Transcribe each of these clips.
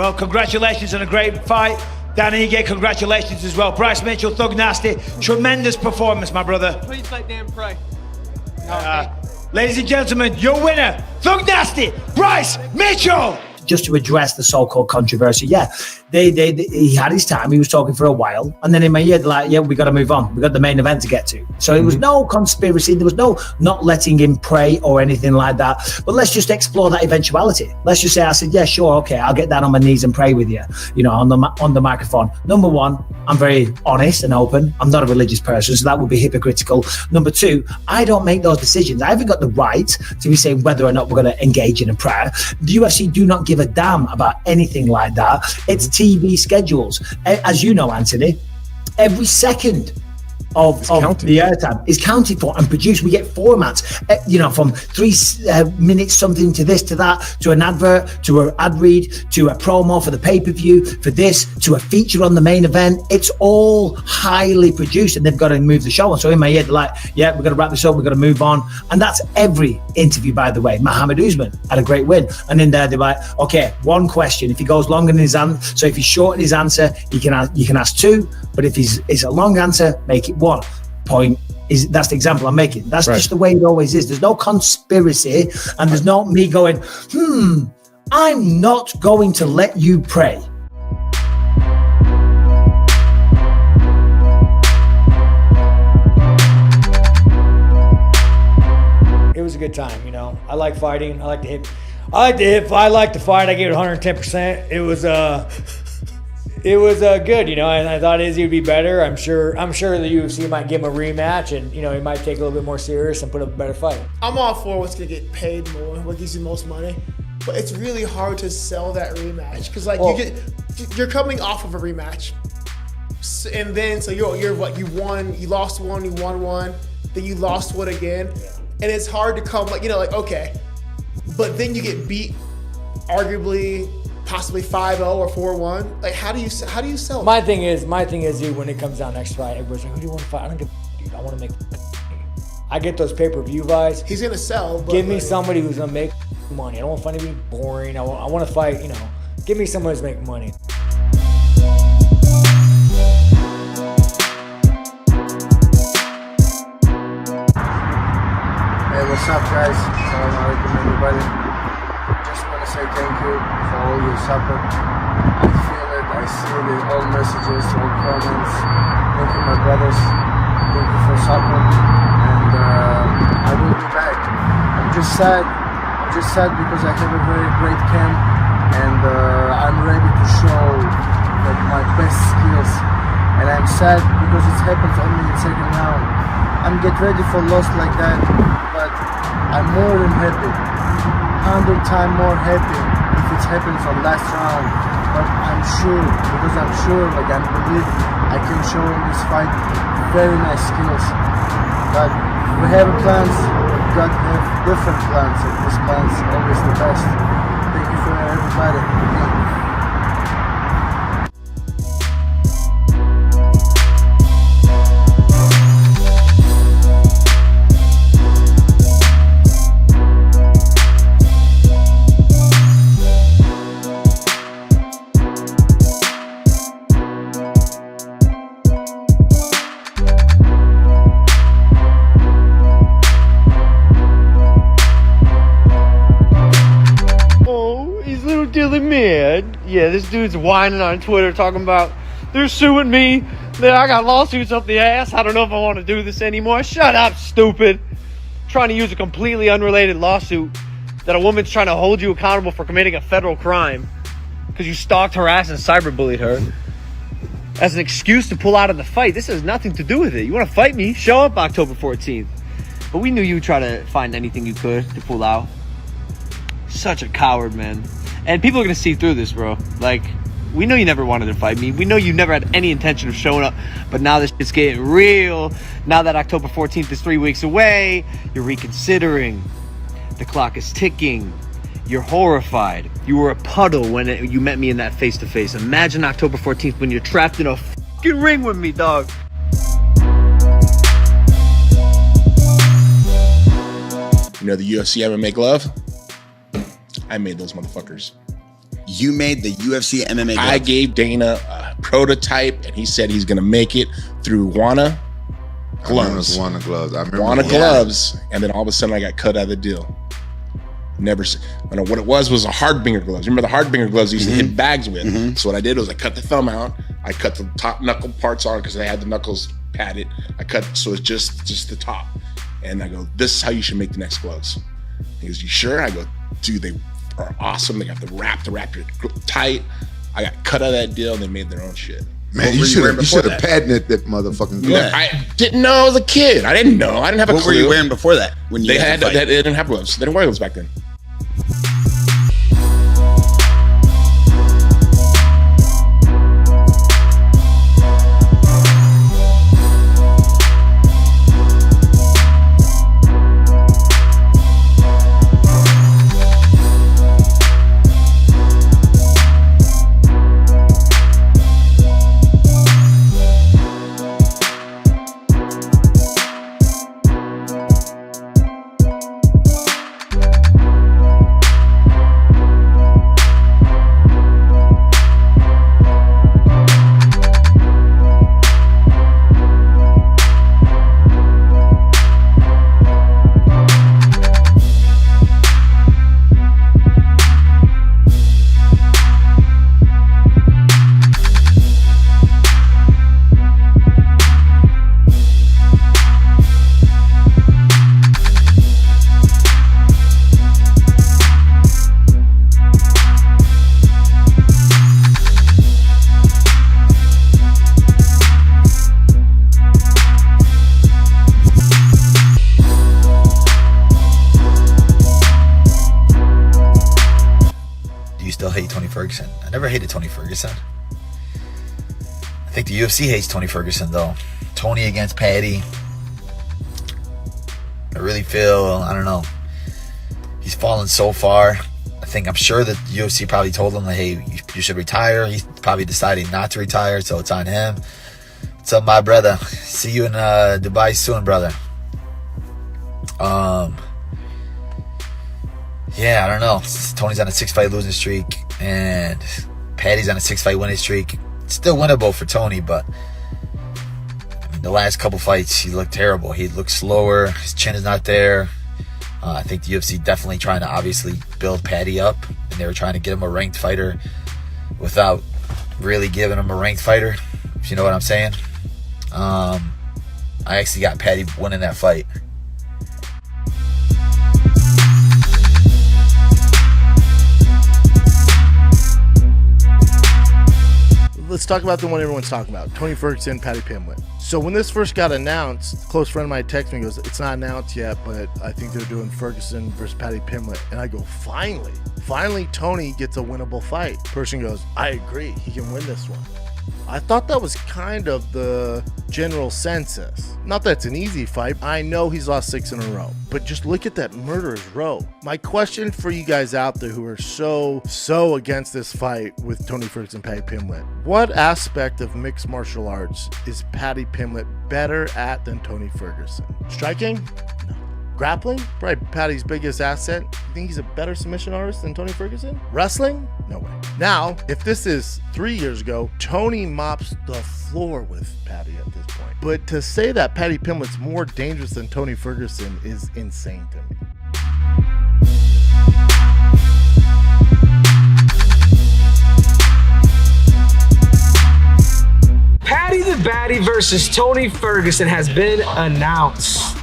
Well, congratulations on a great fight. Dan Ige, congratulations as well. Bryce Mitchell, Thug Nasty, tremendous performance, my brother. Please let Dan pray. Ladies and gentlemen, your winner, Thug Nasty, Bryce Mitchell. Just to address the so-called controversy, he had his time. He was talking for a while, and then in my ear, like, we got to move on. We got the main event to get to. So it was no conspiracy. There was no not letting him pray or anything like that. But let's just explore that eventuality. Let's just say I said, yeah, sure, okay, I'll get down on my knees and pray with you, on the microphone. Number one, I'm very honest and open. I'm not a religious person, so that would be hypocritical. Number two, I don't make those decisions. I haven't got the right to be saying whether or not we're going to engage in a prayer. The UFC do not give a damn about anything like that. It's TV schedules. As you know, Anthony, every second of the airtime is counted for and produced. We get formats, from 3 minutes something to this to that, to an advert, to an ad read, to a promo for the pay-per-view, for this, to a feature on the main event. It's all highly produced, and they've got to move the show on. So in my head, like, we've got to wrap this up, we've got to move on. And that's every interview, by the way. Muhammad Usman had a great win. And in there, they're like, okay, one question. If he goes longer than his answer, so if he's short in his answer, you can ask two. But if it's a long answer, make it one. Point is, that's the example I'm making. That's just the way it always is. There's no conspiracy, and there's not me going, I'm not going to let you pray. It was a good time, I like fighting. I like to hit. I like to fight. I gave it 110%. It was good, and I thought Izzy would be better. I'm sure the UFC might give him a rematch, and he might take it a little bit more serious and put up a better fight. I'm all for what's gonna get paid more, what gives you the most money, but it's really hard to sell that rematch because you're coming off of a rematch, and then so you're what, you lost one, you won one, then you lost one again, and it's hard to come okay, but then you get beat, arguably. Possibly 5-0 or 4-1. Like, how do you sell it? My thing is, when it comes down next fight, everybody's like, who do you want to fight? I don't give a dude. I want to make. I get those pay-per-view buys. He's gonna sell. But give me somebody who's gonna make money. I don't want to fight anybody boring. I want to fight. Give me someone who's making money. Hey, what's up, guys? Assalamu alaikum, everybody. Just want to say thank you for all your support. I feel it, I see it in all messages, all comments. Thank you, my brothers. Thank you for support. And I will be back. I'm just sad because I have a very great camp, and I'm ready to show my best skills. And I'm sad because it happens only in second round. I'm get ready for loss like that, but I'm more than happy. 100 times more happy if it happens on last round. But I'm sure, I believe I can show in this fight very nice skills. But we have plans, we got to have different plans, and this plan's always the best. Thank you for everybody. Yeah, this dude's whining on Twitter talking about they're suing me, that I got lawsuits up the ass. I don't know if I want to do this anymore. Shut up, stupid. Trying to use a completely unrelated lawsuit that a woman's trying to hold you accountable for committing a federal crime because you stalked, harassed, and cyberbullied her as an excuse to pull out of the fight. This has nothing to do with it. You want to fight me? Show up October 14th. But we knew you would try to find anything you could to pull out. Such a coward, man. And people are going to see through this, bro. Like, we know you never wanted to fight me. We know you never had any intention of showing up. But now this shit's getting real. Now that October 14th is 3 weeks away, you're reconsidering. The clock is ticking. You're horrified. You were a puddle when you met me in that face-to-face. Imagine October 14th when you're trapped in a fucking ring with me, dog. The UFC MMA glove? I made those motherfuckers. You made the UFC MMA glove. I gave Dana a prototype, and he said he's going to make it through Wana gloves. Wana gloves. I remember Wana gloves, and then all of a sudden I got cut out of the deal. Never. I know what it was a hardbinger gloves. Remember the hardbinger gloves you used to hit bags with? So what I did was I cut the thumb out. I cut the top knuckle parts on because they had the knuckles padded. I cut so it's just the top. And I go, this is how you should make the next gloves. He goes, you sure? I go, dude, they are awesome. They got the wrap it tight. I got cut out of that deal and they made their own shit. Man, you should have patented that motherfucking glove. Yeah. I didn't know I was a kid. I didn't know. I didn't have a clue. What were you wearing before that? When you they didn't have gloves. They didn't wear gloves back then. Ferguson. I never hated Tony Ferguson. I think the UFC hates Tony Ferguson though. Tony against Paddy. I really feel, I don't know, he's fallen so far. I'm sure that the UFC probably told him, like, hey, you should retire. He's probably deciding not to retire, so it's on him. What's up, my brother? See you in Dubai soon, brother. Yeah, I don't know. Tony's on a 6-fight losing streak, and Paddy's on a 6-fight winning streak. It's still winnable for Tony, but I mean, the last couple fights, he looked terrible. He looked slower. His chin is not there. I think the UFC definitely trying to obviously build Paddy up, and they were trying to get him a ranked fighter without really giving him a ranked fighter, if you know what I'm saying. I actually got Paddy winning that fight. Let's talk about the one everyone's talking about, Tony Ferguson, Paddy Pimblett. So when this first got announced, a close friend of mine texted me and goes, it's not announced yet, but I think they're doing Ferguson versus Paddy Pimblett. And I go, finally Tony gets a winnable fight. Person goes, I agree, he can win this one. I thought that was kind of the general census. Not that it's an easy fight. I know he's lost 6 in a row, but just look at that murderer's row. My question for you guys out there who are so against this fight with Tony Ferguson, Paddy Pimblett, what aspect of mixed martial arts is Paddy Pimblett better at than Tony Ferguson? Striking? No. Grappling? Probably Paddy's biggest asset. You think he's a better submission artist than Tony Ferguson? Wrestling? No way. Now, if this is 3 years ago, Tony mops the floor with Paddy at this point. But to say that Paddy Pimblett's more dangerous than Tony Ferguson is insane to me. Paddy the Baddy versus Tony Ferguson has been announced.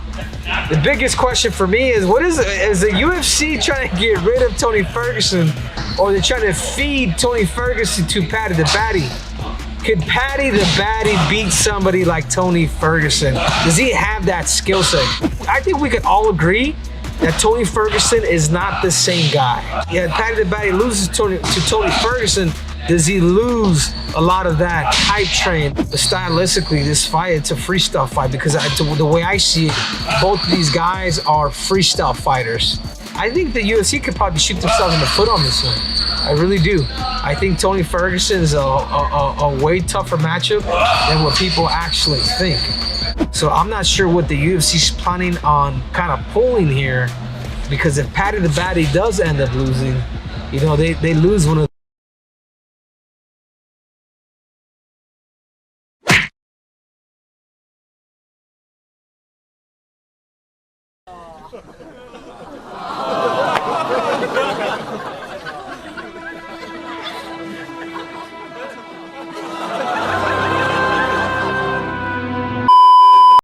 The biggest question for me is, is the UFC trying to get rid of Tony Ferguson, or they're trying to feed Tony Ferguson to Paddy the Baddy? Could Paddy the Baddy beat somebody like Tony Ferguson? Does he have that skill set? I think we could all agree that Tony Ferguson is not the same guy. Yeah, Paddy the Baddy loses to Tony Ferguson. Does he lose a lot of that hype train? But stylistically, this fight, it's a freestyle fight, because the way I see it, both of these guys are freestyle fighters. I think the UFC could probably shoot themselves in the foot on this one. I really do. I think Tony Ferguson is a way tougher matchup than what people actually think. So I'm not sure what the UFC is planning on kind of pulling here, because if Paddy the Baddy does end up losing, you know, they lose one of